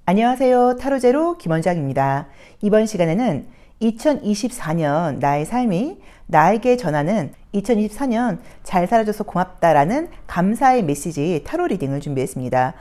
안녕하세요. 타로제로 김원장입니다. 이번 시간에는 2024년 나의 삶이 나에게 전하는 2024년 잘 살아줘서 고맙다라는 감사의 메시지 타로 리딩을 준비했습니다.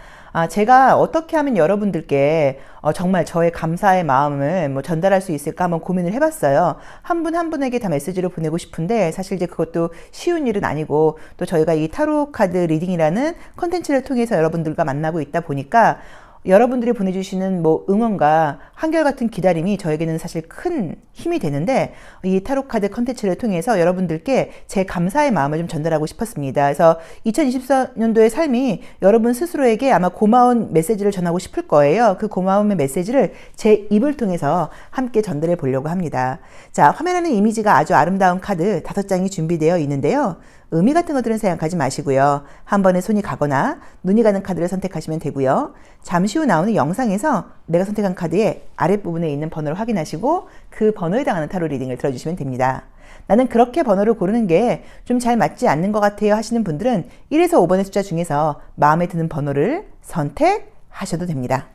제가 어떻게 하면 여러분들께 정말 저의 감사의 마음을 전달할 수 있을까 한번 고민을 해봤어요. 한 분 한 분에게 다 메시지를 보내고 싶은데 사실 이제 그것도 쉬운 일은 아니고 또 저희가 이 타로 카드 리딩이라는 컨텐츠를 통해서 여러분들과 만나고 있다 보니까 여러분들이 보내주시는 응원과 한결같은 기다림이 저에게는 사실 큰 힘이 되는데 이 타로카드 컨텐츠를 통해서 여러분들께 제 감사의 마음을 좀 전달하고 싶었습니다. 그래서 2024년도의 삶이 여러분 스스로에게 아마 고마운 메시지를 전하고 싶을 거예요. 그 고마움의 메시지를 제 입을 통해서 함께 전달해 보려고 합니다. 자, 화면에는 이미지가 아주 아름다운 카드 5장이 준비되어 있는데요. 의미 같은 것들은 생각하지 마시고요. 한 번에 손이 가거나 눈이 가는 카드를 선택하시면 되고요. 잠시 후 나오는 영상에서 내가 선택한 카드의 아랫부분에 있는 번호를 확인하시고 그 번호에 해당하는 타로 리딩을 들어주시면 됩니다. 나는 그렇게 번호를 고르는 게 좀 잘 맞지 않는 것 같아요 하시는 분들은 1에서 5번의 숫자 중에서 마음에 드는 번호를 선택하셔도 됩니다.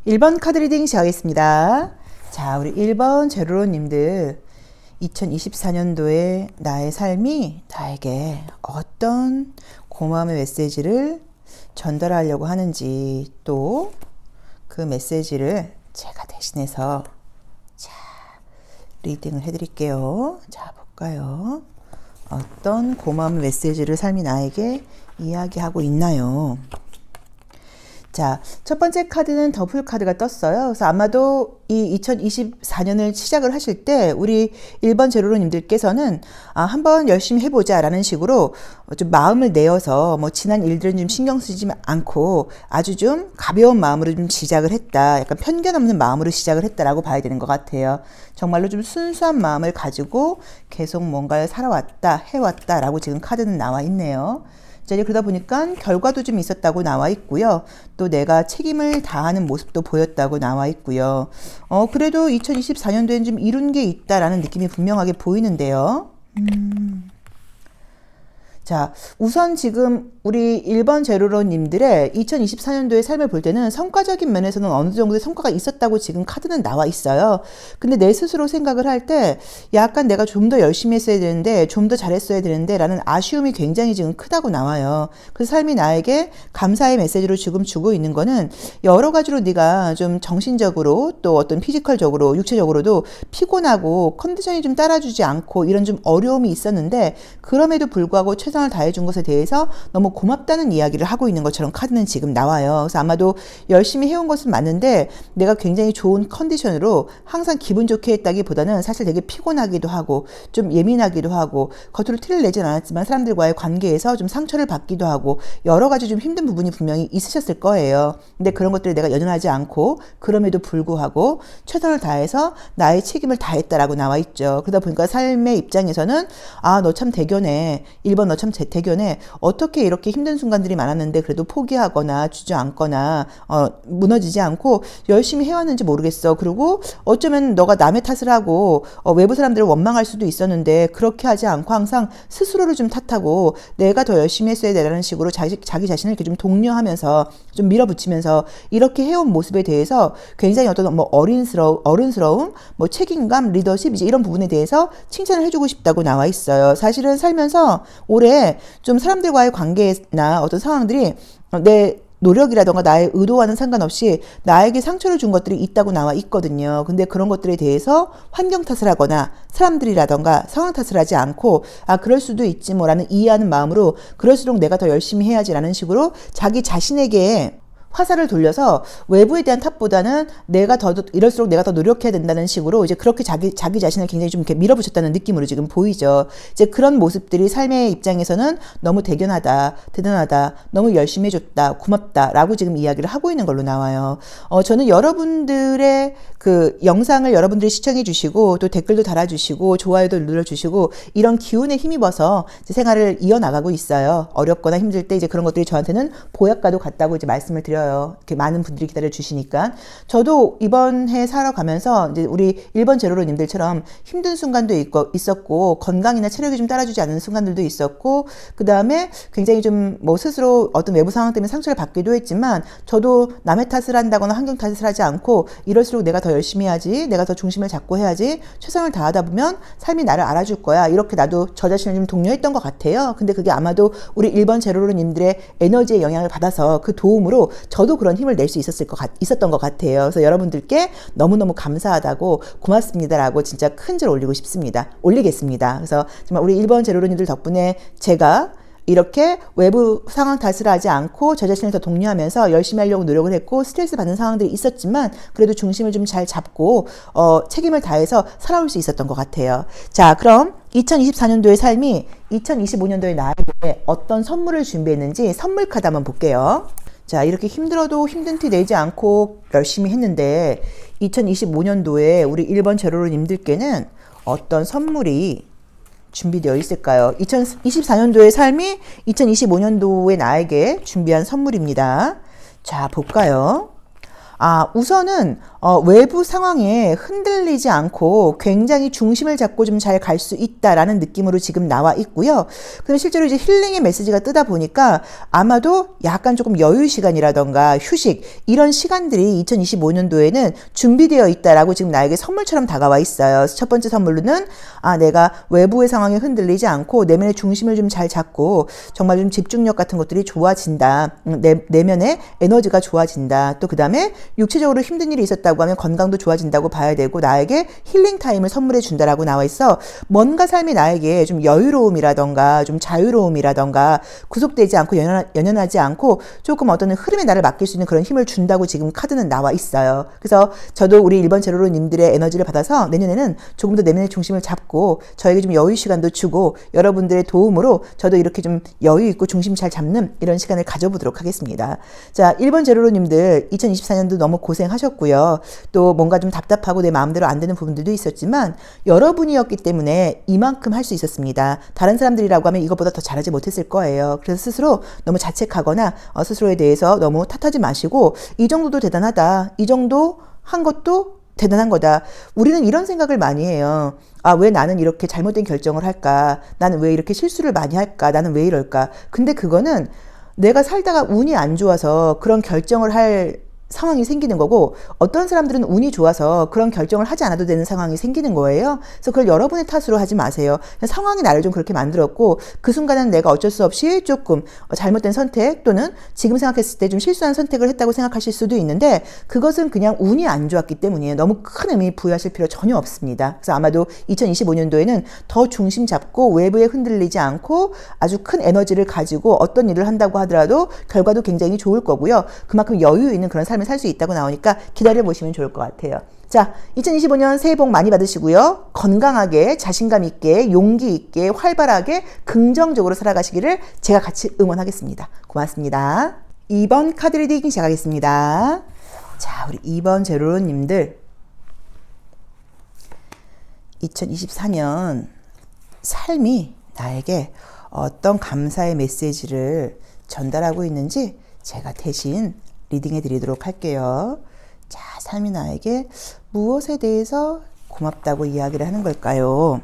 (1번) 카드 리딩 시작하겠습니다. 자, 우리 1번 제로로님들 2024년도에 나의 삶이 나에게 어떤 고마움의 메시지를 전달하려고 하는지 또 그 메시지를 제가 대신해서 리딩을 해드릴게요. 자, 볼까요? 어떤 고마움의 메시지를 삶이 나에게 이야기하고 있나요? 자, 첫 번째 카드는 더블 카드가 떴어요. 그래서 아마도 이 2024년을 시작을 하실 때 우리 1번 제로로님들께서는 한번 열심히 해보자 라는 식으로 좀 마음을 내어서 지난 일들은 좀 신경 쓰지 않고 아주 좀 가벼운 마음으로 좀 시작을 했다. 약간 편견 없는 마음으로 시작을 했다라고 봐야 되는 것 같아요. 정말로 좀 순수한 마음을 가지고 계속 뭔가를 살아왔다, 해왔다 라고 지금 카드는 나와 있네요. 이제 그러다 보니까 결과도 좀 있었다고 나와 있고요. 또 내가 책임을 다하는 모습도 보였다고 나와 있고요. 그래도 2024년도엔 좀 이룬 게 있다라는 느낌이 분명하게 보이는데요. 자, 우선 지금 우리 1번 제로로님들의 2024년도의 삶을 볼 때는 성과적인 면에서는 어느 정도의 성과가 있었다고 지금 카드는 나와 있어요. 근데 내 스스로 생각을 할 때 약간 내가 좀 더 열심히 했어야 되는데 좀 더 잘했어야 되는데 라는 아쉬움이 굉장히 지금 크다고 나와요. 그 삶이 나에게 감사의 메시지로 지금 주고 있는 거는 여러 가지로 네가 좀 정신적으로 또 어떤 피지컬적으로 육체적으로도 피곤하고 컨디션이 좀 따라주지 않고 이런 좀 어려움이 있었는데 그럼에도 불구하고 최선을 다해준 것에 대해서 너무 고맙다는 이야기를 하고 있는 것처럼 카드는 지금 나와요. 그래서 아마도 열심히 해온 것은 맞는데 내가 굉장히 좋은 컨디션으로 항상 기분 좋게 했다기보다는 사실 되게 피곤하기도 하고 좀 예민하기도 하고 겉으로 티를 내진 않았지만 사람들과의 관계에서 좀 상처를 받기도 하고 여러 가지 좀 힘든 부분이 분명히 있으셨을 거예요. 근데 그런 것들을 내가 연연하지 않고 그럼에도 불구하고 최선을 다해서 나의 책임을 다했다라고 나와 있죠. 그러다 보니까 삶의 입장에서는 너 참 대견해. 1번 너 참 대견해. 어떻게 이렇게 힘든 순간들이 많았는데 그래도 포기하거나 주저앉거나 무너지지 않고 열심히 해왔는지 모르겠어. 그리고 어쩌면 너가 남의 탓을 하고 외부 사람들을 원망할 수도 있었는데 그렇게 하지 않고 항상 스스로를 좀 탓하고 내가 더 열심히 했어야 되라는 식으로 자기 자신을 이렇게 좀 독려하면서 좀 밀어붙이면서 이렇게 해온 모습에 대해서 굉장히 어떤 어른스러움, 책임감, 리더십 이제 이런 부분에 대해서 칭찬을 해주고 싶다고 나와 있어요. 사실은 살면서 올해 좀 사람들과의 관계나 어떤 상황들이 내 노력이라던가 나의 의도와는 상관없이 나에게 상처를 준 것들이 있다고 나와 있거든요. 근데 그런 것들에 대해서 환경 탓을 하거나 사람들이라던가 상황 탓을 하지 않고 그럴 수도 있지 뭐라는 이해하는 마음으로 그럴수록 내가 더 열심히 해야지라는 식으로 자기 자신에게 화살을 돌려서 외부에 대한 탓보다는 이럴수록 내가 더 노력해야 된다는 식으로 이제 그렇게 자기 자신을 굉장히 좀 이렇게 밀어붙였다는 느낌으로 지금 보이죠. 이제 그런 모습들이 삶의 입장에서는 너무 대견하다, 대단하다, 너무 열심히 해줬다, 고맙다라고 지금 이야기를 하고 있는 걸로 나와요. 저는 여러분들의 그 영상을 여러분들이 시청해 주시고 또 댓글도 달아주시고 좋아요도 눌러주시고 이런 기운에 힘입어서 이제 생활을 이어나가고 있어요. 어렵거나 힘들 때 이제 그런 것들이 저한테는 보약과도 같다고 이제 말씀을 드려요. 있어요. 이렇게 많은 분들이 기다려 주시니까. 저도 이번 해 살아가면서 이제 우리 1번 제로로님들처럼 힘든 순간도 있었고, 건강이나 체력이 좀 따라주지 않는 순간들도 있었고, 그 다음에 굉장히 좀 뭐 스스로 어떤 외부 상황 때문에 상처를 받기도 했지만, 저도 남의 탓을 한다거나 환경 탓을 하지 않고, 이럴수록 내가 더 열심히 해야지, 내가 더 중심을 잡고 해야지, 최선을 다하다 보면 삶이 나를 알아줄 거야. 이렇게 나도 저 자신을 좀 독려했던 것 같아요. 근데 그게 아마도 우리 1번 제로로님들의 에너지의 영향을 받아서 그 도움으로 저도 그런 힘을 낼 수 있었던 것 같아요. 그래서 여러분들께 너무너무 감사하다고 고맙습니다라고 진짜 큰 절 올리겠습니다. 그래서 정말 우리 1번 제로로님들 덕분에 제가 이렇게 외부 상황 탓을 하지 않고 저 자신을 더 독려하면서 열심히 하려고 노력을 했고 스트레스 받는 상황들이 있었지만 그래도 중심을 좀 잘 잡고 책임을 다해서 살아올 수 있었던 것 같아요. 자, 그럼 2024년도의 삶이 2025년도의 나에게 어떤 선물을 준비했는지 선물 카드 한번 볼게요. 자, 이렇게 힘들어도 힘든 티 내지 않고 열심히 했는데 2025년도에 우리 1번 제로로님들께는 어떤 선물이 준비되어 있을까요? 2024년도의 삶이 2025년도의 나에게 준비한 선물입니다. 자, 볼까요? 우선은 외부 상황에 흔들리지 않고 굉장히 중심을 잡고 좀 잘 갈 수 있다라는 느낌으로 지금 나와 있고요. 그럼 실제로 이제 힐링의 메시지가 뜨다 보니까 아마도 약간 조금 여유 시간이라던가 휴식 이런 시간들이 2025년도에는 준비되어 있다라고 지금 나에게 선물처럼 다가와 있어요. 그래서 첫 번째 선물로는 내가 외부의 상황에 흔들리지 않고 내면의 중심을 좀 잘 잡고 정말 좀 집중력 같은 것들이 좋아진다. 내면의 에너지가 좋아진다. 또 그 다음에 육체적으로 힘든 일이 있었다고 하면 건강도 좋아진다고 봐야 되고 나에게 힐링 타임을 선물해 준다라고 나와 있어. 뭔가 삶이 나에게 좀 여유로움이라던가 좀 자유로움이라던가 구속되지 않고 연연하지 않고 조금 어떤 흐름에 나를 맡길 수 있는 그런 힘을 준다고 지금 카드는 나와 있어요. 그래서 저도 우리 1번 제로로님들의 에너지를 받아서 내년에는 조금 더 내면의 중심을 잡고 저에게 좀 여유 시간도 주고 여러분들의 도움으로 저도 이렇게 좀 여유 있고 중심 잘 잡는 이런 시간을 가져보도록 하겠습니다. 자, 1번 제로로님들 2024년도 너무 고생하셨고요. 또 뭔가 좀 답답하고 내 마음대로 안 되는 부분들도 있었지만 여러분이었기 때문에 이만큼 할 수 있었습니다. 다른 사람들이라고 하면 이것보다 더 잘하지 못했을 거예요. 그래서 스스로 너무 자책하거나 스스로에 대해서 너무 탓하지 마시고 이 정도도 대단하다. 이 정도 한 것도 대단한 거다. 우리는 이런 생각을 많이 해요. 왜 나는 이렇게 잘못된 결정을 할까? 나는 왜 이렇게 실수를 많이 할까? 나는 왜 이럴까? 근데 그거는 내가 살다가 운이 안 좋아서 그런 결정을 할 상황이 생기는 거고 어떤 사람들은 운이 좋아서 그런 결정을 하지 않아도 되는 상황이 생기는 거예요. 그래서 그걸 여러분의 탓으로 하지 마세요. 상황이 나를 좀 그렇게 만들었고 그 순간은 내가 어쩔 수 없이 조금 잘못된 선택 또는 지금 생각했을 때 좀 실수한 선택을 했다고 생각하실 수도 있는데 그것은 그냥 운이 안 좋았기 때문이에요. 너무 큰 의미 부여하실 필요 전혀 없습니다. 그래서 아마도 2025년도에는 더 중심 잡고 외부에 흔들리지 않고 아주 큰 에너지를 가지고 어떤 일을 한다고 하더라도 결과도 굉장히 좋을 거고요. 그만큼 여유 있는 그런 삶을 살 수 있다고 나오니까 기다려보시면 좋을 것 같아요. 자, 2025년 새해 복 많이 받으시고요. 건강하게, 자신감 있게, 용기 있게, 활발하게, 긍정적으로 살아가시기를 제가 같이 응원하겠습니다. 고맙습니다. 2번 카드 리딩 시작하겠습니다. 자, 우리 2번 제로로님들 2024년 삶이 나에게 어떤 감사의 메시지를 전달하고 있는지 제가 대신 리딩해 드리도록 할게요. 자, 삶이 나에게 무엇에 대해서 고맙다고 이야기를 하는 걸까요?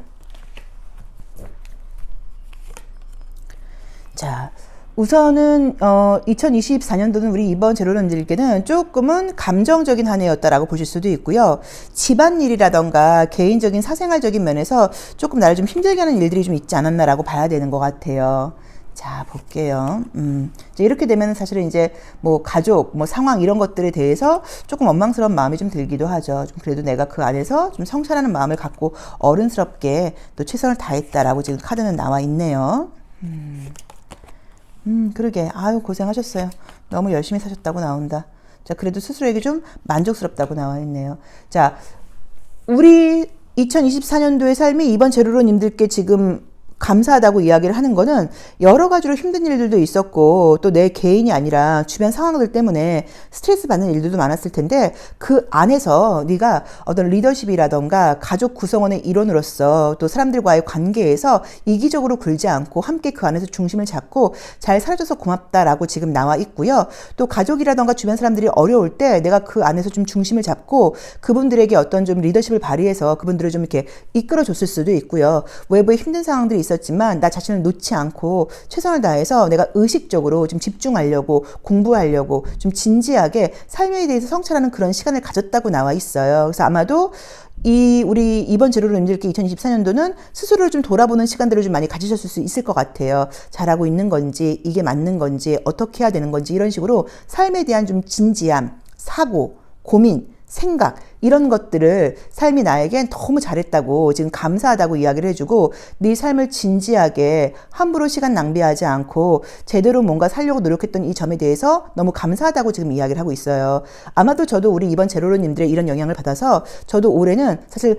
자, 우선은 2024년도는 우리 2번 제로님들께는 조금은 감정적인 한 해였다라고 보실 수도 있고요. 집안일이라던가 개인적인 사생활적인 면에서 조금 나를 좀 힘들게 하는 일들이 좀 있지 않았나라고 봐야 되는 것 같아요. 자, 볼게요. 이렇게 되면 사실은 이제 뭐 가족, 뭐 상황 이런 것들에 대해서 조금 원망스러운 마음이 좀 들기도 하죠. 좀 그래도 내가 그 안에서 좀 성찰하는 마음을 갖고 어른스럽게 또 최선을 다했다라고 지금 카드는 나와 있네요. 그러게. 아유, 고생하셨어요. 너무 열심히 사셨다고 나온다. 자, 그래도 스스로에게 좀 만족스럽다고 나와 있네요. 자, 우리 2024년도의 삶이 이번 제로로님들께 지금 감사하다고 이야기를 하는 거는 여러 가지로 힘든 일들도 있었고 또 내 개인이 아니라 주변 상황들 때문에 스트레스 받는 일들도 많았을 텐데 그 안에서 네가 어떤 리더십이라던가 가족 구성원의 일원으로서 또 사람들과의 관계에서 이기적으로 굴지 않고 함께 그 안에서 중심을 잡고 잘 살아줘서 고맙다라고 지금 나와 있고요. 또 가족이라던가 주변 사람들이 어려울 때 내가 그 안에서 좀 중심을 잡고 그분들에게 어떤 좀 리더십을 발휘해서 그분들을 좀 이렇게 이끌어줬을 수도 있고요. 외부에 힘든 상황들이 있었지만 나 자신을 놓지 않고 최선을 다해서 내가 의식적으로 좀 집중하려고 공부하려고 좀 진지하게 삶에 대해서 성찰하는 그런 시간을 가졌다고 나와 있어요. 그래서 아마도 우리 이번 제로로님들께 2024년도는 스스로를 좀 돌아보는 시간들을 좀 많이 가지셨을 수 있을 것 같아요. 잘하고 있는 건지, 이게 맞는 건지, 어떻게 해야 되는 건지 이런 식으로 삶에 대한 좀 진지함, 사고, 고민, 생각 이런 것들을 삶이 나에겐 너무 잘했다고 지금 감사하다고 이야기를 해주고 네 삶을 진지하게 함부로 시간 낭비하지 않고 제대로 뭔가 살려고 노력했던 이 점에 대해서 너무 감사하다고 지금 이야기를 하고 있어요. 아마도 저도 우리 이번 제로로님들의 이런 영향을 받아서 저도 올해는 사실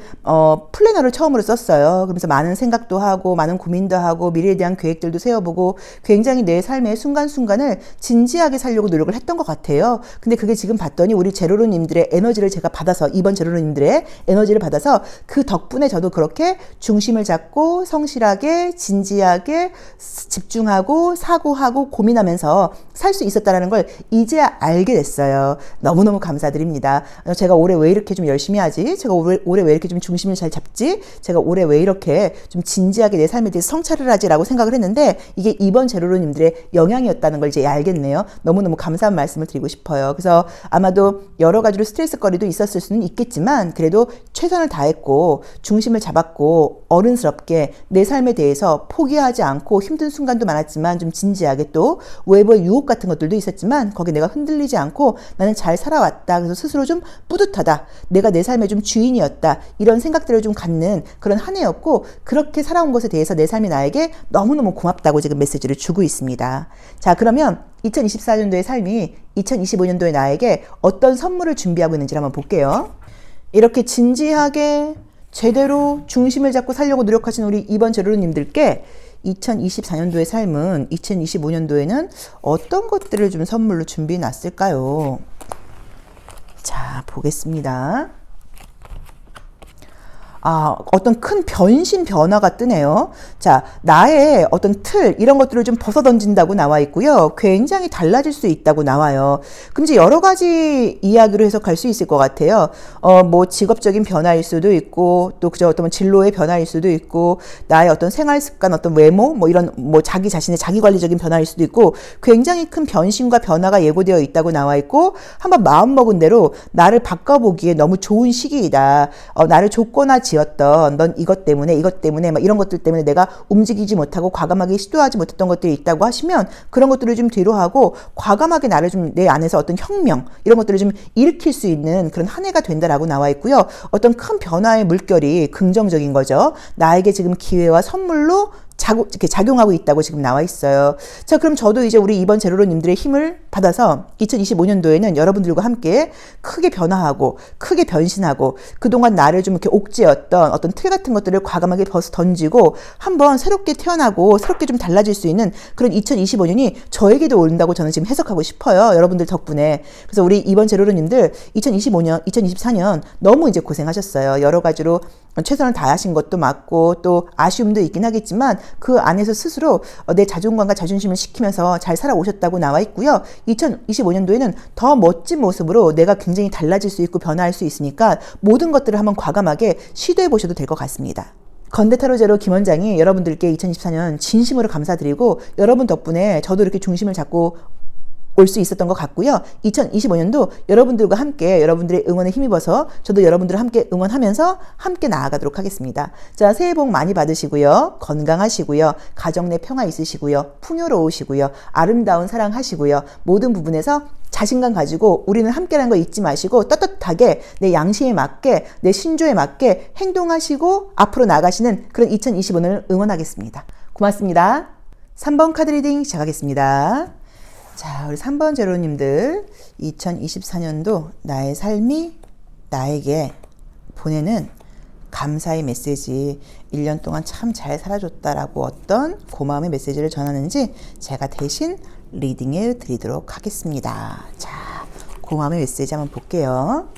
플래너를 처음으로 썼어요. 그러면서 많은 생각도 하고 많은 고민도 하고 미래에 대한 계획들도 세워보고 굉장히 내 삶의 순간순간을 진지하게 살려고 노력을 했던 것 같아요. 근데 그게 지금 봤더니 우리 제로로님들의 에너지를 제가 받아서 이번 제로로님들의 에너지를 받아서 그 덕분에 저도 그렇게 중심을 잡고 성실하게 진지하게 집중하고 사고하고 고민하면서 살 수 있었다는 걸 이제야 알게 됐어요. 너무너무 감사드립니다. 제가 올해 왜 이렇게 좀 열심히 하지? 제가 올해 왜 이렇게 좀 중심을 잘 잡지? 제가 올해 왜 이렇게 좀 진지하게 내 삶에 대해서 성찰을 하지? 라고 생각을 했는데 이게 이번 제로로님들의 영향이었다는 걸 이제 알겠네요. 너무너무 감사한 말씀을 드리고 싶어요. 그래서 아마도 여러 가지로 스트레스 거리도 있었을 수는 있겠지만 그래도 최선을 다했고 중심을 잡았고 어른스럽게 내 삶에 대해서 포기하지 않고 힘든 순간도 많았지만 좀 진지하게 또 외부의 유혹 같은 것들도 있었지만 거기에 내가 흔들리지 않고 나는 잘 살아왔다. 그래서 스스로 좀 뿌듯하다. 내가 내 삶의 좀 주인이었다. 이런 생각들을 좀 갖는 그런 한 해였고 그렇게 살아온 것에 대해서 내 삶이 나에게 너무너무 고맙다고 지금 메시지를 주고 있습니다. 자, 그러면 2024년도의 삶이 2025년도의 나에게 어떤 선물을 준비하고 있는지 한번 볼게요. 이렇게 진지하게 제대로 중심을 잡고 살려고 노력하시는 우리 이번 제로로님들께 2024년도의 삶은 2025년도에는 어떤 것들을 좀 선물로 준비해 놨을까요? 자, 보겠습니다. 어떤 큰 변신 변화가 뜨네요. 자, 나의 어떤 틀 이런 것들을 좀 벗어던진다고 나와 있고요. 굉장히 달라질 수 있다고 나와요. 그럼 이제 여러 가지 이야기로 해석할 수 있을 것 같아요. 뭐 직업적인 변화일 수도 있고 또 그저 어떤 진로의 변화일 수도 있고 나의 어떤 생활 습관, 어떤 외모 뭐 이런 뭐 자기 자신의 자기 관리적인 변화일 수도 있고 굉장히 큰 변신과 변화가 예고되어 있다고 나와 있고 한번 마음 먹은 대로 나를 바꿔보기에 너무 좋은 시기이다. 나를 줬거나 지었던 넌 이것 때문에 막 이런 것들 때문에 내가 움직이지 못하고 과감하게 시도하지 못했던 것들이 있다고 하시면 그런 것들을 좀 뒤로하고 과감하게 나를 좀 내 안에서 어떤 혁명 이런 것들을 좀 일으킬 수 있는 그런 한 해가 된다라고 나와 있고요. 어떤 큰 변화의 물결이 긍정적인 거죠. 나에게 지금 기회와 선물로 이렇게 작용하고 있다고 지금 나와 있어요. 자, 그럼 저도 이제 우리 이번 제로로님들의 힘을 받아서 2025년도에는 여러분들과 함께 크게 변화하고 크게 변신하고 그동안 나를 좀 이렇게 옥죄었던 어떤 틀 같은 것들을 과감하게 벗어 던지고 한번 새롭게 태어나고 새롭게 좀 달라질 수 있는 그런 2025년이 저에게도 온다고 저는 지금 해석하고 싶어요. 여러분들 덕분에. 그래서 우리 이번 제로로님들 2024년 너무 이제 고생하셨어요. 여러 가지로 최선을 다하신 것도 맞고 또 아쉬움도 있긴 하겠지만 그 안에서 스스로 내 자존감과 자존심을 지키면서 잘 살아오셨다고 나와 있고요. 2025년도에는 더 멋진 모습으로 내가 굉장히 달라질 수 있고 변화할 수 있으니까 모든 것들을 한번 과감하게 시도해 보셔도 될 것 같습니다. 건대타로제로 김원장이 여러분들께 2024년 진심으로 감사드리고 여러분 덕분에 저도 이렇게 중심을 잡고 올 수 있었던 것 같고요. 2025년도 여러분들과 함께 여러분들의 응원에 힘입어서 저도 여러분들을 함께 응원하면서 함께 나아가도록 하겠습니다. 자, 새해 복 많이 받으시고요. 건강하시고요. 가정 내 평화 있으시고요. 풍요로우시고요. 아름다운 사랑 하시고요. 모든 부분에서 자신감 가지고 우리는 함께라는 거 잊지 마시고 떳떳하게 내 양심에 맞게 내 신조에 맞게 행동하시고 앞으로 나가시는 그런 2025년을 응원하겠습니다. 고맙습니다. 3번 카드 리딩 시작하겠습니다. 자, 우리 3번 제로님들 2024년도 나의 삶이 나에게 보내는 감사의 메시지, 1년 동안 참 잘 살아줬다라고 어떤 고마움의 메시지를 전하는지 제가 대신 리딩해 드리도록 하겠습니다. 자, 고마움의 메시지 한번 볼게요.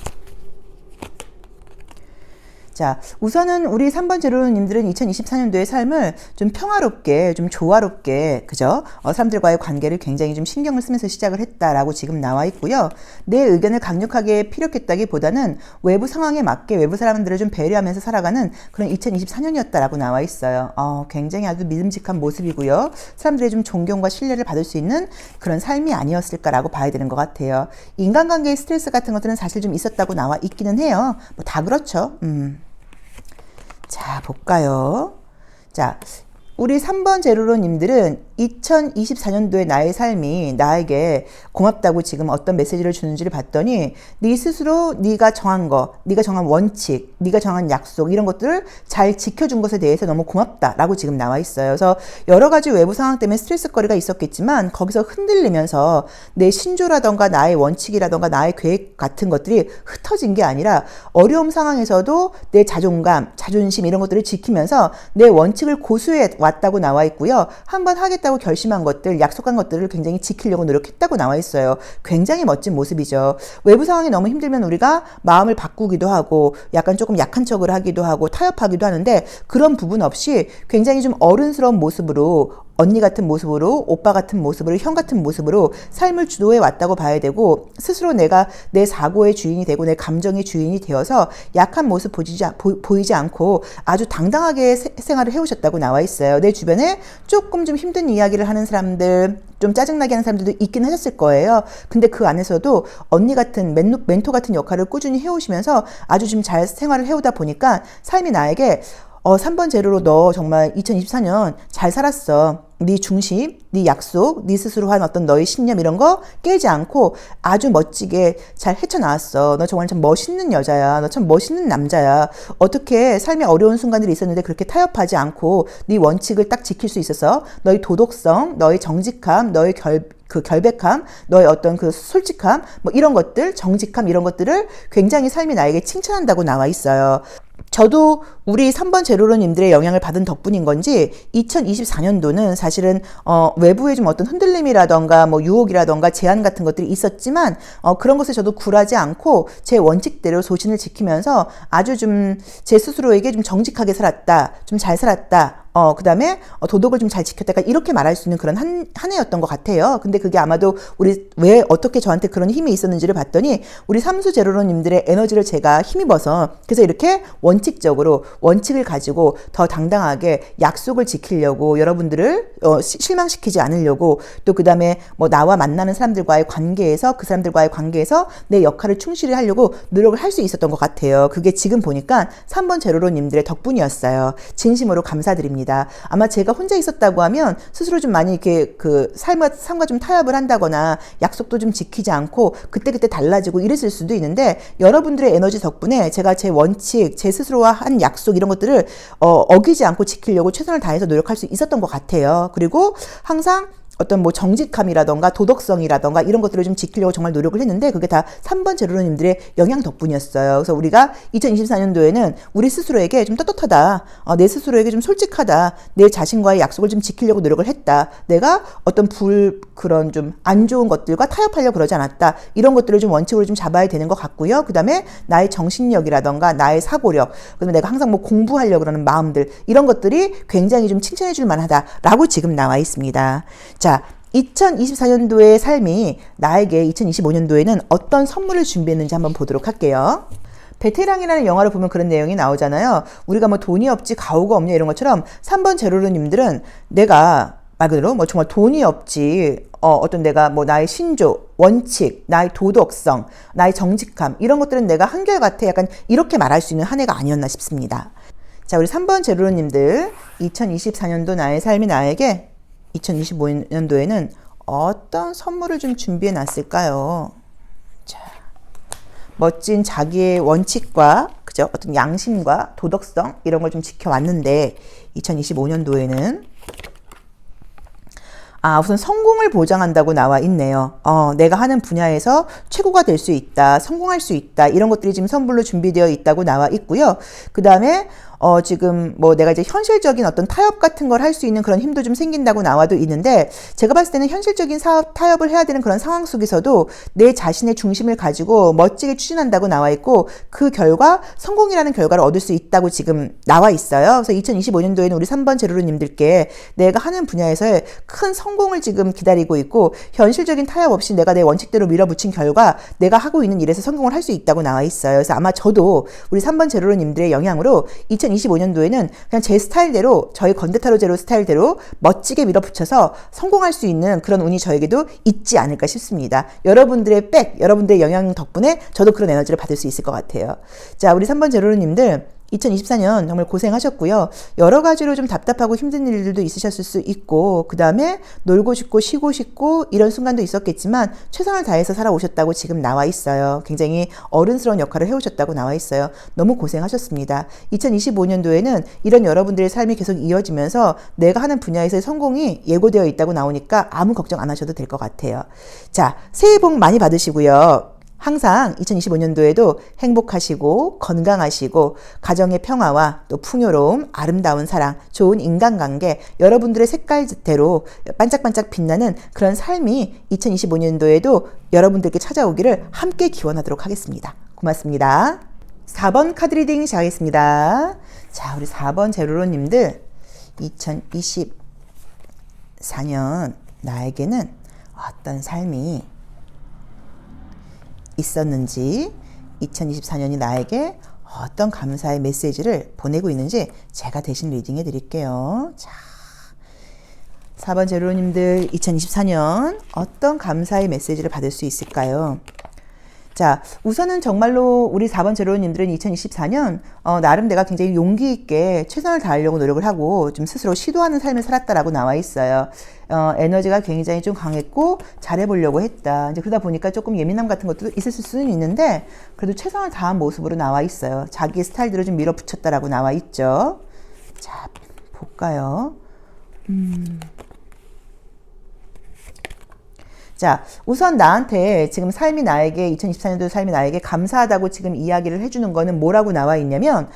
자, 우선은 우리 3번 제로님들은 2024년도의 삶을 좀 평화롭게, 좀 조화롭게, 그죠? 사람들과의 관계를 굉장히 좀 신경을 쓰면서 시작을 했다라고 지금 나와 있고요. 내 의견을 강력하게 피력했다기보다는 외부 상황에 맞게 외부 사람들을 좀 배려하면서 살아가는 그런 2024년이었다라고 나와 있어요. 굉장히 아주 믿음직한 모습이고요. 사람들의 좀 존경과 신뢰를 받을 수 있는 그런 삶이 아니었을까라고 봐야 되는 것 같아요. 인간관계의 스트레스 같은 것들은 사실 좀 있었다고 나와 있기는 해요. 뭐 다 그렇죠. 자, 볼까요? 자, 우리 3번 제로로님들은 2024년도의 나의 삶이 나에게 고맙다고 지금 어떤 메시지를 주는지를 봤더니 네 스스로 네가 정한 거, 네가 정한 원칙, 네가 정한 약속 이런 것들을 잘 지켜준 것에 대해서 너무 고맙다라고 지금 나와 있어요. 그래서 여러 가지 외부 상황 때문에 스트레스거리가 있었겠지만 거기서 흔들리면서 내 신조라던가 나의 원칙이라던가 나의 계획 같은 것들이 흩어진 게 아니라 어려움 상황에서도 내 자존감, 자존심 이런 것들을 지키면서 내 원칙을 고수해 왔다고 나와 있고요. 한번 하겠다고 결심한 것들, 약속한 것들을 굉장히 지키려고 노력했다고 나와 있어요. 굉장히 멋진 모습이죠. 외부 상황이 너무 힘들면 우리가 마음을 바꾸기도 하고 약간 조금 약한 척을 하기도 하고 타협하기도 하는데 그런 부분 없이 굉장히 좀 어른스러운 모습으로 언니 같은 모습으로 오빠 같은 모습으로 형 같은 모습으로 삶을 주도해 왔다고 봐야 되고 스스로 내가 내 사고의 주인이 되고 내 감정의 주인이 되어서 약한 모습 보이지 않고 아주 당당하게 생활을 해오셨다고 나와 있어요. 내 주변에 조금 좀 힘든 이야기를 하는 사람들 좀 짜증나게 하는 사람들도 있긴 하셨을 거예요. 근데 그 안에서도 언니 같은 멘토 같은 역할을 꾸준히 해오시면서 아주 좀 잘 생활을 해오다 보니까 삶이 나에게 3번 제로로 너 정말 2024년 잘 살았어. 네 중심, 네 약속, 네 스스로 한 어떤 너의 신념 이런 거 깨지 않고 아주 멋지게 잘 헤쳐나왔어. 너 정말 참 멋있는 여자야. 너 참 멋있는 남자야. 어떻게 삶의 어려운 순간들이 있었는데 그렇게 타협하지 않고 네 원칙을 딱 지킬 수 있어서 너의 도덕성, 너의 정직함, 너의 결백함, 너의 어떤 그 솔직함, 뭐 이런 것들, 정직함 이런 것들을 굉장히 삶이 나에게 칭찬한다고 나와 있어요. 저도 우리 3번 제로로님들의 영향을 받은 덕분인 건지 2024년도는 사실은 외부에 좀 어떤 흔들림이라던가 뭐 유혹이라던가 제한 같은 것들이 있었지만 그런 것에 저도 굴하지 않고 제 원칙대로 소신을 지키면서 아주 좀 제 스스로에게 좀 정직하게 살았다, 좀 잘 살았다. 그 다음에 도덕을 좀 잘 지켰다. 이렇게 말할 수 있는 그런 한 해였던 것 같아요. 근데 그게 아마도 우리 왜 어떻게 저한테 그런 힘이 있었는지를 봤더니 우리 삼수 제로로님들의 에너지를 제가 힘입어서 그래서 이렇게 원칙적으로 원칙을 가지고 더 당당하게 약속을 지키려고 여러분들을 실망시키지 않으려고 또 그 다음에 뭐 나와 만나는 사람들과의 관계에서 그 사람들과의 관계에서 내 역할을 충실히 하려고 노력을 할 수 있었던 것 같아요. 그게 지금 보니까 3번 제로로님들의 덕분이었어요. 진심으로 감사드립니다. 아마 제가 혼자 있었다고 하면 스스로 좀 많이 이렇게 그 삶과 좀 타협을 한다거나 약속도 좀 지키지 않고 그때그때 달라지고 이랬을 수도 있는데 여러분들의 에너지 덕분에 제가 제 원칙, 제 스스로와 한 약속 이런 것들을 어기지 않고 지키려고 최선을 다해서 노력할 수 있었던 것 같아요. 그리고 항상 어떤 뭐 정직함이라던가 도덕성이라던가 이런 것들을 좀 지키려고 정말 노력을 했는데 그게 다 3번 제로로님들의 영향 덕분이었어요. 그래서 우리가 2024년도에는 우리 스스로에게 좀 떳떳하다. 내 스스로에게 좀 솔직하다. 내 자신과의 약속을 좀 지키려고 노력을 했다. 내가 어떤 그런 좀 안 좋은 것들과 타협하려고 그러지 않았다. 이런 것들을 좀 원칙으로 좀 잡아야 되는 것 같고요. 그 다음에 나의 정신력이라던가 나의 사고력, 그다음에 내가 항상 뭐 공부하려고 그러는 마음들 이런 것들이 굉장히 좀 칭찬해 줄 만하다라고 지금 나와 있습니다. 자, 2024년도의 삶이 나에게 2025년도에는 어떤 선물을 준비했는지 한번 보도록 할게요. 베테랑이라는 영화를 보면 그런 내용이 나오잖아요. 우리가 뭐 돈이 없지 가오가 없냐 이런 것처럼 3번 제로로님들은 내가 말 그대로 뭐 정말 돈이 없지 어떤 내가 뭐 나의 신조, 원칙, 나의 도덕성, 나의 정직함 이런 것들은 내가 한결같아 약간 이렇게 말할 수 있는 한 해가 아니었나 싶습니다. 자, 우리 3번 제로로님들 2024년도 나의 삶이 나에게 2025년도에는 어떤 선물을 좀 준비해 놨을까요? 자, 멋진 자기의 원칙과 그죠? 어떤 양심과 도덕성 이런 걸 좀 지켜왔는데 2025년도에는 우선 성공을 보장한다고 나와 있네요. 내가 하는 분야에서 최고가 될 수 있다, 성공할 수 있다, 이런 것들이 지금 선불로 준비되어 있다고 나와 있고요. 그 다음에 지금 뭐 내가 이제 현실적인 어떤 타협 같은 걸 할 수 있는 그런 힘도 좀 생긴다고 나와도 있는데, 제가 봤을 때는 현실적인 사업 타협을 해야 되는 그런 상황 속에서도 내 자신의 중심을 가지고 멋지게 추진한다고 나와 있고, 그 결과 성공이라는 결과를 얻을 수 있다고 지금 나와 있어요. 그래서 2025년도에는 우리 3번 제로로님들께 내가 하는 분야에서의 큰 성공을 지금 기다리고 있고, 현실적인 타협 없이 내가 내 원칙대로 밀어붙인 결과 내가 하고 있는 일에서 성공을 할 수 있다고 나와 있어요. 그래서 아마 저도 우리 3번 제로로님들의 영향으로 2025년도에는 그냥 제 스타일대로, 저희 건대타로 제로 스타일대로 멋지게 밀어붙여서 성공할 수 있는 그런 운이 저에게도 있지 않을까 싶습니다. 여러분들의 여러분들의 영향 덕분에 저도 그런 에너지를 받을 수 있을 것 같아요. 자, 우리 3번 제로로님들 2024년 정말 고생하셨고요. 여러 가지로 좀 답답하고 힘든 일들도 있으셨을 수 있고, 그 다음에 놀고 싶고 쉬고 싶고 이런 순간도 있었겠지만 최선을 다해서 살아오셨다고 지금 나와 있어요. 굉장히 어른스러운 역할을 해오셨다고 나와 있어요. 너무 고생하셨습니다. 2025년도에는 이런 여러분들의 삶이 계속 이어지면서 내가 하는 분야에서의 성공이 예고되어 있다고 나오니까 아무 걱정 안 하셔도 될 것 같아요. 자, 새해 복 많이 받으시고요. 항상 2025년도에도 행복하시고 건강하시고 가정의 평화와 또 풍요로움, 아름다운 사랑, 좋은 인간관계, 여러분들의 색깔대로 반짝반짝 빛나는 그런 삶이 2025년도에도 여러분들께 찾아오기를 함께 기원하도록 하겠습니다. 고맙습니다. 4번 카드 리딩 시작하겠습니다. 자, 우리 4번 제로로님들 2024년 나에게는 어떤 삶이 있었는지, 2024년이 나에게 어떤 감사의 메시지를 보내고 있는지 제가 대신 리딩해 드릴게요. 자, 4번 제로님들 2024년 어떤 감사의 메시지를 받을 수 있을까요? 자, 우선은 정말로 우리 4번 제로님들은 2024년 나름 내가 굉장히 용기 있게 최선을 다하려고 노력을 하고 좀 스스로 시도하는 삶을 살았다라고 나와 있어요. 에너지가 굉장히 좀 강했고 잘해보려고 했다. 이제 그러다 보니까 조금 예민함 같은 것도 있을 수는 있는데 그래도 최선을 다한 모습으로 나와 있어요. 자기의 스타일대로 좀 밀어붙였다라고 나와 있죠. 자, 볼까요? 자, 우선 나한테 지금 삶이 나에게 2024년도 삶이 나에게 감사하다고 지금 이야기를 해주는 거는 뭐라고 나와 있냐면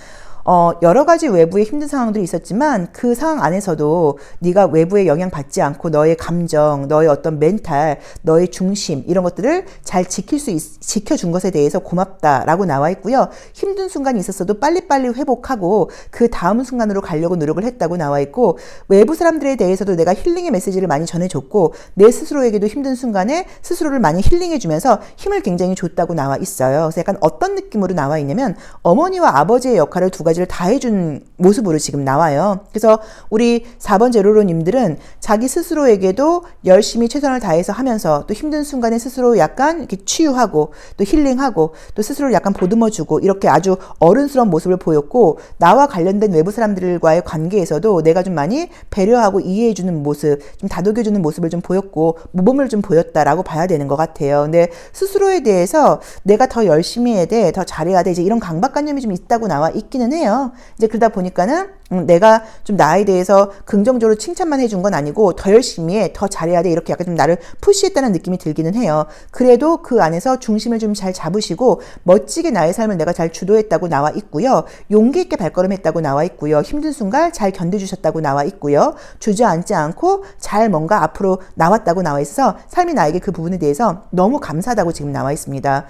여러 가지 외부의 힘든 상황들이 있었지만 그 상황 안에서도 네가 외부에 영향받지 않고 너의 감정, 너의 어떤 멘탈, 너의 중심 이런 것들을 잘 지켜준 것에 대해서 고맙다라고 나와 있고요. 힘든 순간이 있었어도 빨리빨리 회복하고 그 다음 순간으로 가려고 노력을 했다고 나와 있고, 외부 사람들에 대해서도 내가 힐링의 메시지를 많이 전해줬고 내 스스로에게도 힘든 순간에 스스로를 많이 힐링해주면서 힘을 굉장히 줬다고 나와 있어요. 그래서 약간 어떤 느낌으로 나와 있냐면 어머니와 아버지의 역할을 두 가지를 다 해준 모습으로 지금 나와요. 그래서 우리 4번 제로로님들은 자기 스스로에게도 열심히 최선을 다해서 하면서 또 힘든 순간에 스스로 약간 이렇게 치유하고 또 힐링하고 또 스스로를 약간 보듬어주고 이렇게 아주 어른스러운 모습을 보였고, 나와 관련된 외부 사람들과의 관계에서도 내가 좀 많이 배려하고 이해해주는 모습, 좀 다독여주는 모습을 좀 보였고 모범을 좀 보였다라고 봐야 되는 것 같아요. 근데 스스로에 대해서 내가 더 열심히 해야 돼, 더 잘해야 돼, 이제 이런 강박관념이 좀 있다고 나와 있기는 해요. 이제 그러다 보니까는 내가 좀 나에 대해서 긍정적으로 칭찬만 해준 건 아니고 더 열심히 해, 더 잘해야 돼, 이렇게 약간 좀 나를 푸시했다는 느낌이 들기는 해요. 그래도 그 안에서 중심을 좀 잘 잡으시고 멋지게 나의 삶을 내가 잘 주도했다고 나와 있고요. 용기 있게 발걸음했다고 나와 있고요. 힘든 순간 잘 견뎌주셨다고 나와 있고요. 주저앉지 않고 잘 뭔가 앞으로 나왔다고 나와 있어서 삶이 나에게 그 부분에 대해서 너무 감사하다고 지금 나와 있습니다.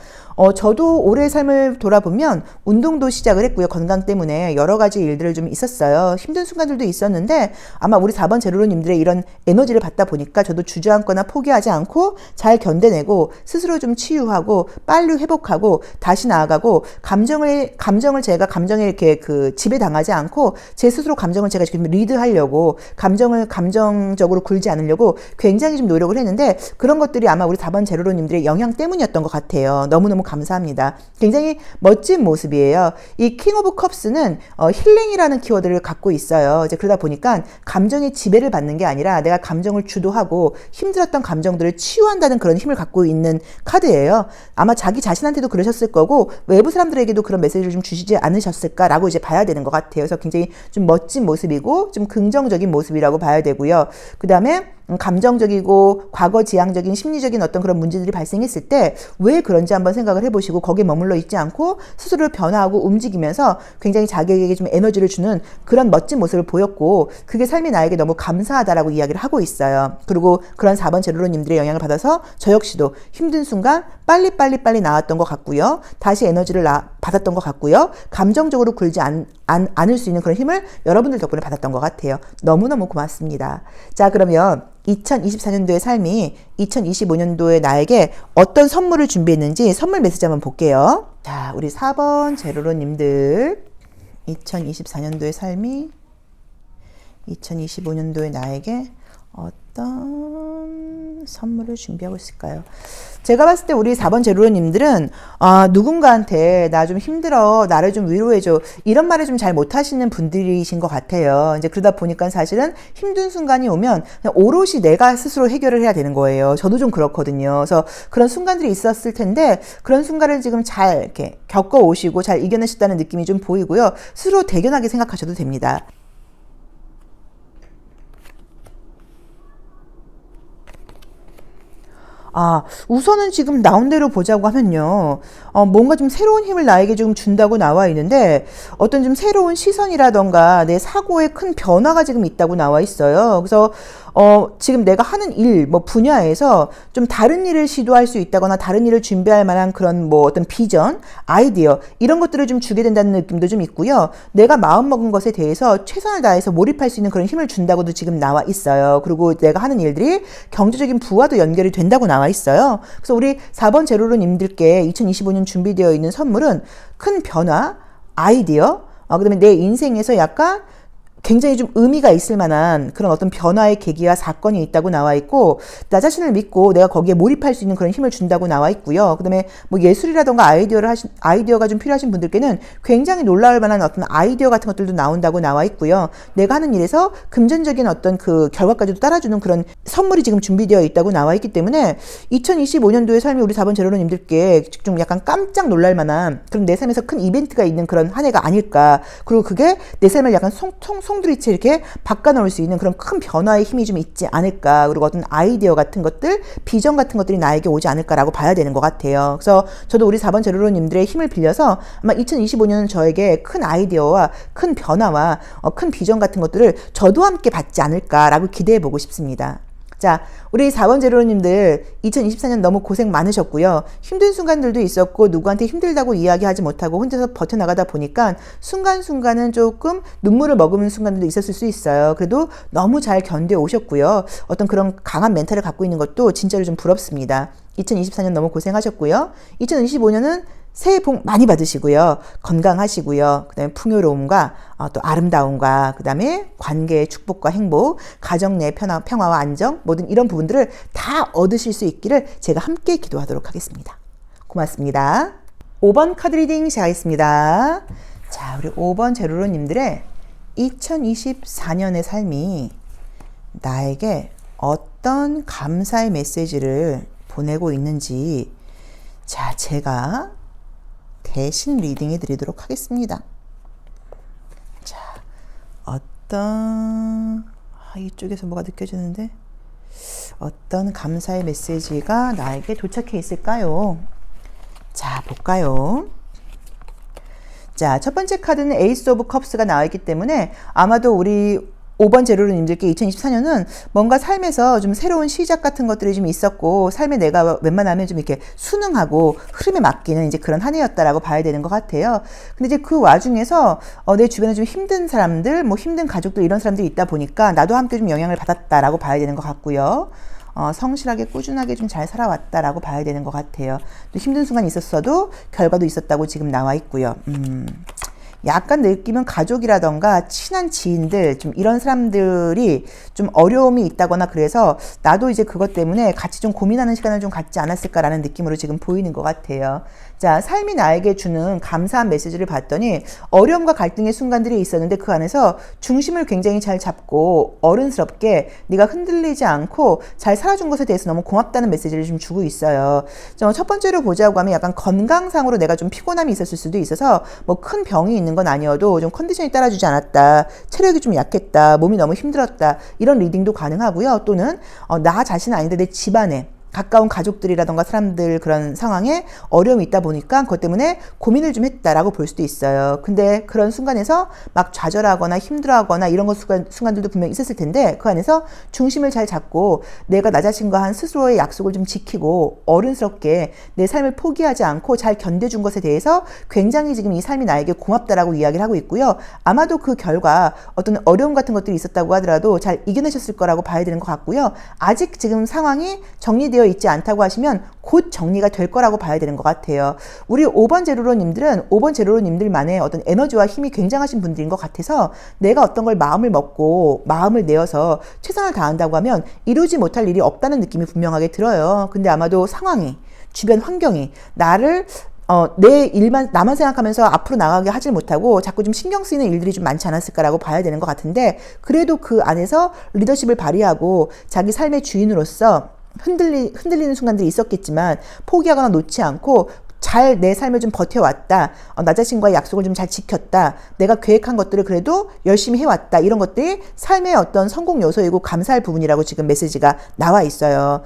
저도 올해 삶을 돌아보면 운동도 시작을 했고요. 건강 때문에 여러 가지 일들을 좀 있었어요. 힘든 순간들도 있었는데 아마 우리 4번 제로로님들의 이런 에너지를 받다 보니까 저도 주저앉거나 포기하지 않고 잘 견뎌내고 스스로 좀 치유하고 빨리 회복하고 다시 나아가고 감정을 제가 감정에 이렇게 그 지배당하지 않고 제 스스로 감정을 제가 지금 리드하려고 감정적으로 굴지 않으려고 굉장히 좀 노력을 했는데 그런 것들이 아마 우리 4번 제로로님들의 영향 때문이었던 것 같아요. 너무너무 감사합니다. 굉장히 멋진 모습이에요. 이 킹 오브 컵스는 힐링이라는 키워드를 갖고 있어요. 이제 그러다 보니까 감정의 지배를 받는 게 아니라 내가 감정을 주도하고 힘들었던 감정들을 치유한다는 그런 힘을 갖고 있는 카드예요. 아마 자기 자신한테도 그러셨을 거고 외부 사람들에게도 그런 메시지를 좀 주시지 않으셨을까라고 이제 봐야 되는 것 같아요. 그래서 굉장히 좀 멋진 모습이고 좀 긍정적인 모습이라고 봐야 되고요. 그 다음에 감정적이고 과거지향적인 심리적인 어떤 그런 문제들이 발생했을 때 왜 그런지 한번 생각을 해보시고 거기에 머물러 있지 않고 스스로를 변화하고 움직이면서 굉장히 자기에게 좀 에너지를 주는 그런 멋진 모습을 보였고 그게 삶이 나에게 너무 감사하다라고 이야기를 하고 있어요. 그리고 그런 4번 제로로님들의 영향을 받아서 저 역시도 힘든 순간 빨리 나왔던 것 같고요. 다시 에너지를 받았던 것 같고요. 감정적으로 굴지 않을 수 있는 그런 힘을 여러분들 덕분에 받았던 것 같아요. 너무너무 고맙습니다. 자, 그러면 2024년도의 삶이 2025년도에 나에게 어떤 선물을 준비했는지 선물 메시지 한번 볼게요. 자, 우리 4번 제로로님들 2024년도의 삶이 2025년도에 나에게 어떤 선물을 준비하고 있을까요? 제가 봤을 때 우리 4번 제로로님들은 누군가한테 나 좀 힘들어, 나를 좀 위로해줘 이런 말을 좀 잘 못하시는 분들이신 것 같아요. 이제 그러다 보니까 사실은 힘든 순간이 오면 그냥 오롯이 내가 스스로 해결을 해야 되는 거예요. 저도 좀 그렇거든요. 그래서 그런 순간들이 있었을 텐데 그런 순간을 지금 잘 이렇게 겪어오시고 잘 이겨내셨다는 느낌이 좀 보이고요. 스스로 대견하게 생각하셔도 됩니다. 우선은 지금 나온 대로 보자고 하면요. 뭔가 좀 새로운 힘을 나에게 좀 준다고 나와 있는데 어떤 좀 새로운 시선이라던가 내 사고에 큰 변화가 지금 있다고 나와 있어요. 그래서 지금 내가 하는 일, 분야에서 좀 다른 일을 시도할 수 있다거나 다른 일을 준비할 만한 그런 어떤 비전, 아이디어, 이런 것들을 좀 주게 된다는 느낌도 좀 있고요. 내가 마음먹은 것에 대해서 최선을 다해서 몰입할 수 있는 그런 힘을 준다고도 지금 나와 있어요. 그리고 내가 하는 일들이 경제적인 부와도 연결이 된다고 나와 있어요. 그래서 우리 4번 제로로님들께 2025년 준비되어 있는 선물은 큰 변화, 아이디어, 그다음에 내 인생에서 약간 굉장히 좀 의미가 있을 만한 그런 어떤 변화의 계기와 사건이 있다고 나와 있고 나 자신을 믿고 내가 거기에 몰입할 수 있는 그런 힘을 준다고 나와 있고요. 그다음에 예술이라던가 아이디어가 좀 필요하신 분들께는 굉장히 놀라울 만한 어떤 아이디어 같은 것들도 나온다고 나와 있고요. 내가 하는 일에서 금전적인 어떤 그 결과까지도 따라주는 그런 선물이 지금 준비되어 있다고 나와 있기 때문에 2025년도의 삶이 우리 4번 제로로님들께 좀 약간 깜짝 놀랄 만한 그런 내 삶에서 큰 이벤트가 있는 그런 한 해가 아닐까. 그리고 그게 내 삶을 약간 송두리째 이렇게 바꿔놓을 수 있는 그런 큰 변화의 힘이 좀 있지 않을까. 그리고 어떤 아이디어 같은 것들, 비전 같은 것들이 나에게 오지 않을까라고 봐야 되는 것 같아요. 그래서 저도 우리 4번 제로로님들의 힘을 빌려서 아마 2025년은 저에게 큰 아이디어와 큰 변화와 큰 비전 같은 것들을 저도 함께 받지 않을까라고 기대해보고 싶습니다. 자, 우리 4번 제로님들 2024년 너무 고생 많으셨고요. 힘든 순간들도 있었고 누구한테 힘들다고 이야기하지 못하고 혼자서 버텨나가다 보니까 순간순간은 조금 눈물을 머금는 순간들도 있었을 수 있어요. 그래도 너무 잘 견뎌오셨고요. 어떤 그런 강한 멘탈을 갖고 있는 것도 진짜로 좀 부럽습니다. 2024년 너무 고생하셨고요. 2025년은 새해 복 많이 받으시고요. 건강하시고요. 그 다음에 풍요로움과 또 아름다움과 그 다음에 관계의 축복과 행복, 가정 내 평화와 안정, 모든 이런 부분들을 다 얻으실 수 있기를 제가 함께 기도하도록 하겠습니다. 고맙습니다. 5번 카드 리딩 시작하겠습니다. 자, 우리 5번 제로로님들의 2024년의 삶이 나에게 어떤 감사의 메시지를 보내고 있는지 자, 제가 대신 리딩해 드리도록 하겠습니다. 자, 이쪽에서 뭐가 느껴지는데 어떤 감사의 메시지가 나에게 도착해 있을까요? 자, 볼까요? 자, 첫 번째 카드는 에이스 오브 컵스가 나와 있기 때문에 아마도 우리 5번 제로로님들께 2024년은 뭔가 삶에서 좀 새로운 시작 같은 것들이 좀 있었고 삶에 내가 웬만하면 좀 이렇게 순응하고 흐름에 맡기는 이제 그런 한 해였다라고 봐야 되는 것 같아요. 근데 이제 그 와중에서 내 주변에 좀 힘든 사람들, 힘든 가족들 이런 사람들이 있다 보니까 나도 함께 좀 영향을 받았다라고 봐야 되는 것 같고요. 성실하게 꾸준하게 좀 잘 살아왔다라고 봐야 되는 것 같아요. 또 힘든 순간이 있었어도 결과도 있었다고 지금 나와 있고요. 약간 느끼면 가족이라던가 친한 지인들 좀 이런 사람들이 좀 어려움이 있다거나 그래서 나도 이제 그것 때문에 같이 좀 고민하는 시간을 좀 갖지 않았을까라는 느낌으로 지금 보이는 것 같아요. 자, 삶이 나에게 주는 감사한 메시지를 봤더니 어려움과 갈등의 순간들이 있었는데 그 안에서 중심을 굉장히 잘 잡고 어른스럽게 네가 흔들리지 않고 잘 살아준 것에 대해서 너무 고맙다는 메시지를 좀 주고 있어요. 첫 번째로 보자고 하면 약간 건강상으로 내가 좀 피곤함이 있었을 수도 있어서 큰 병이 있는 있는 건 아니어도 좀 컨디션이 따라주지 않았다, 체력이 좀 약했다, 몸이 너무 힘들었다, 이런 리딩도 가능하고요. 또는 나 자신은 아닌데 내 집안에 가까운 가족들이라던가 사람들 그런 상황에 어려움이 있다 보니까 그것 때문에 고민을 좀 했다라고 볼 수도 있어요. 근데 그런 순간에서 막 좌절하거나 힘들어하거나 이런 순간들도 분명히 있었을 텐데 그 안에서 중심을 잘 잡고 내가 나 자신과 한 스스로의 약속을 좀 지키고 어른스럽게 내 삶을 포기하지 않고 잘 견뎌준 것에 대해서 굉장히 지금 이 삶이 나에게 고맙다라고 이야기를 하고 있고요. 아마도 그 결과 어떤 어려움 같은 것들이 있었다고 하더라도 잘 이겨내셨을 거라고 봐야 되는 것 같고요. 아직 지금 상황이 정리되어 있지 않다고 하시면 곧 정리가 될 거라고 봐야 되는 것 같아요. 우리 5번 제로로님들은 5번 제로로님들만의 어떤 에너지와 힘이 굉장하신 분들인 것 같아서 내가 어떤 걸 마음을 먹고 마음을 내어서 최선을 다한다고 하면 이루지 못할 일이 없다는 느낌이 분명하게 들어요. 근데 아마도 상황이, 주변 환경이 나를 내 일만, 나만 생각하면서 앞으로 나가게 하질 못하고 자꾸 좀 신경 쓰이는 일들이 좀 많지 않았을까라고 봐야 되는 것 같은데 그래도 그 안에서 리더십을 발휘하고 자기 삶의 주인으로서 흔들리는 순간들이 있었겠지만 포기하거나 놓지 않고 잘 내 삶을 좀 버텨왔다. 나 자신과의 약속을 좀 잘 지켰다. 내가 계획한 것들을 그래도 열심히 해왔다. 이런 것들이 삶의 어떤 성공 요소이고 감사할 부분이라고 지금 메시지가 나와 있어요.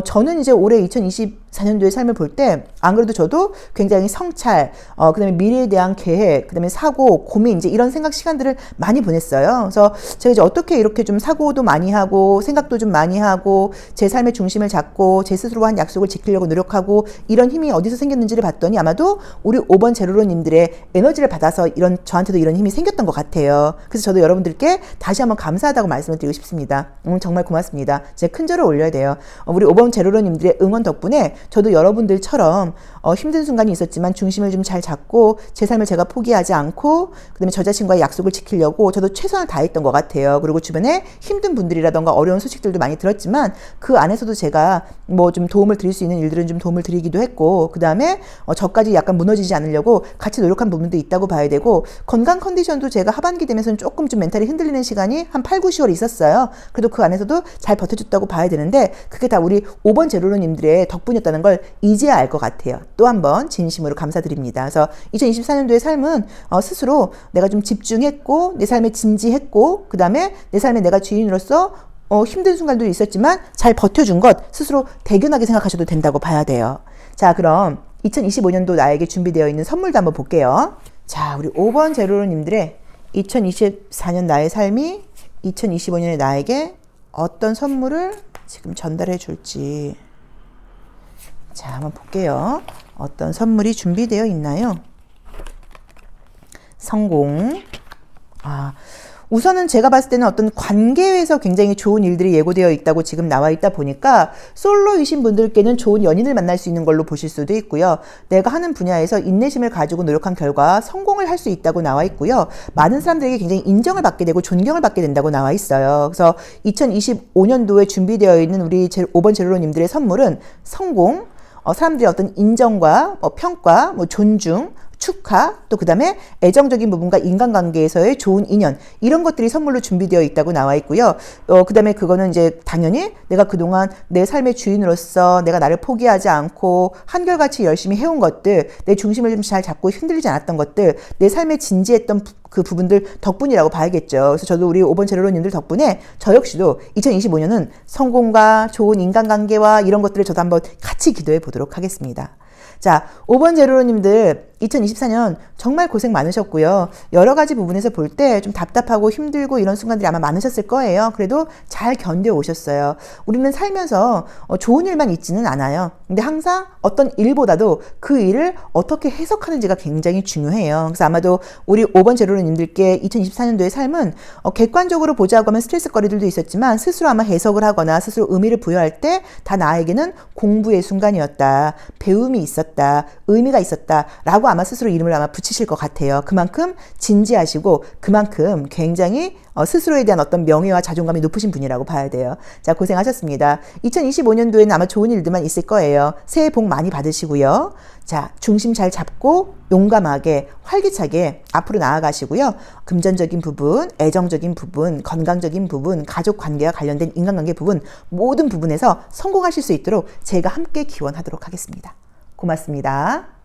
저는 이제 올해 2024년도의 삶을 볼 때 안 그래도 저도 굉장히 성찰, 그다음에 미래에 대한 계획, 그다음에 사고, 고민 이제 이런 생각 시간들을 많이 보냈어요. 그래서 제가 이제 어떻게 이렇게 좀 사고도 많이 하고 생각도 좀 많이 하고 제 삶의 중심을 잡고 제 스스로 한 약속을 지키려고 노력하고 이런 힘이 어디서 생겼는지를 봤더니 아마도 우리 5번 제로로님들의 에너지를 받아서 저한테도 이런 힘이 생겼던 것 같아요. 그래서 저도 여러분들께 다시 한번 감사하다고 말씀을 드리고 싶습니다. 정말 고맙습니다. 제가 큰 절을 올려야 돼요. 우리 5번 제로로님들의 응원 덕분에 저도 여러분들처럼 힘든 순간이 있었지만 중심을 좀 잘 잡고 제 삶을 제가 포기하지 않고 그다음에 저 자신과의 약속을 지키려고 저도 최선을 다했던 것 같아요. 그리고 주변에 힘든 분들이라던가 어려운 소식들도 많이 들었지만 그 안에서도 제가 뭐 좀 도움을 드릴 수 있는 일들은 좀 도움을 드리기도 했고 그다음에 저까지 약간 무너지지 않으려고 같이 노력한 부분도 있다고 봐야 되고 건강 컨디션도 제가 하반기 되면서는 조금 좀 멘탈이 흔들리는 시간이 한 8, 9, 10월 있었어요. 그래도 그 안에서도 잘 버텨줬다고 봐야 되는데 그게 다 우리 5번 제로로님들의 덕분이었다는 걸 이제야 알 것 같아요. 또 한 번 진심으로 감사드립니다. 그래서 2024년도의 삶은 스스로 내가 좀 집중했고 내 삶에 진지했고 그 다음에 내 삶에 내가 주인으로서 힘든 순간도 있었지만 잘 버텨준 것 스스로 대견하게 생각하셔도 된다고 봐야 돼요. 자, 그럼 2025년도 나에게 준비되어 있는 선물도 한번 볼게요. 자, 우리 5번 제로로님들의 2024년 나의 삶이 2025년의 나에게 어떤 선물을 지금 전달해 줄지. 자, 한번 볼게요. 어떤 선물이 준비되어 있나요? 성공. 우선은 제가 봤을 때는 어떤 관계에서 굉장히 좋은 일들이 예고되어 있다고 지금 나와 있다 보니까 솔로이신 분들께는 좋은 연인을 만날 수 있는 걸로 보실 수도 있고요. 내가 하는 분야에서 인내심을 가지고 노력한 결과 성공을 할 수 있다고 나와 있고요. 많은 사람들에게 굉장히 인정을 받게 되고 존경을 받게 된다고 나와 있어요. 그래서 2025년도에 준비되어 있는 우리 5번 제로로님들의 선물은 성공, 사람들의 어떤 인정과 평가, 존중, 축하, 또 그 다음에 애정적인 부분과 인간관계에서의 좋은 인연 이런 것들이 선물로 준비되어 있다고 나와 있고요. 그 다음에 그거는 이제 당연히 내가 그동안 내 삶의 주인으로서 내가 나를 포기하지 않고 한결같이 열심히 해온 것들, 내 중심을 좀 잘 잡고 흔들리지 않았던 것들, 내 삶에 진지했던 그 부분들 덕분이라고 봐야겠죠. 그래서 저도 우리 5번 제로로님들 덕분에 저 역시도 2025년은 성공과 좋은 인간관계와 이런 것들을 저도 한번 같이 기도해 보도록 하겠습니다. 자, 5번 제로로님들 2024년 정말 고생 많으셨고요. 여러 가지 부분에서 볼 때 좀 답답하고 힘들고 이런 순간들이 아마 많으셨을 거예요. 그래도 잘 견뎌오셨어요. 우리는 살면서 좋은 일만 있지는 않아요. 근데 항상 어떤 일보다도 그 일을 어떻게 해석하는지가 굉장히 중요해요. 그래서 아마도 우리 5번 제로로님들께 2024년도의 삶은 객관적으로 보자고 하면 스트레스거리들도 있었지만 스스로 아마 해석을 하거나 스스로 의미를 부여할 때 다 나에게는 공부의 순간이었다. 배움이 있었다. 의미가 있었다. 라고 아마 스스로 이름을 아마 붙이실 것 같아요. 그만큼 진지하시고 그만큼 굉장히 스스로에 대한 어떤 명예와 자존감이 높으신 분이라고 봐야 돼요. 자, 고생하셨습니다. 2025년도에는 아마 좋은 일들만 있을 거예요. 새해 복 많이 받으시고요. 자, 중심 잘 잡고 용감하게 활기차게 앞으로 나아가시고요. 금전적인 부분, 애정적인 부분, 건강적인 부분, 가족 관계와 관련된 인간관계 부분 모든 부분에서 성공하실 수 있도록 제가 함께 기원하도록 하겠습니다. 고맙습니다.